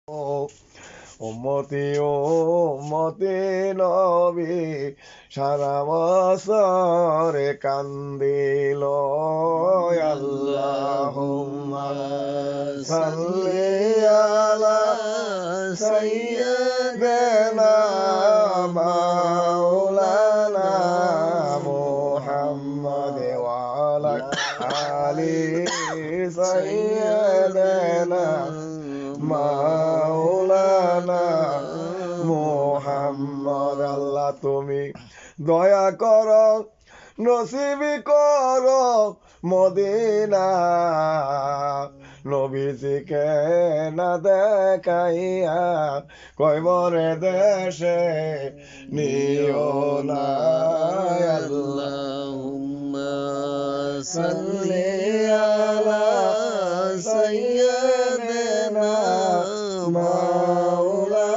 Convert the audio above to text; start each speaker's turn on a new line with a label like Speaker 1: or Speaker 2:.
Speaker 1: উম্মতি উম্মতি নবী সারা বছরে কান্দিল আল্লাহুম্মা সাল্লি আলা সাইয়্যিদিনা মাওলানা মুহাম্মদ ওয়া আলা আলি সাইয়্যিদিনা মাওলানা মুহাম্মদ। আল্লাহ তুমি দয়া করো নসিব করো মদিনা, নবীজিকে না দেখাইয়া কয়বরে দেশে নিও না।
Speaker 2: আল্লাহুম্মা সাল্লি আলা সাইয়্যিদিনা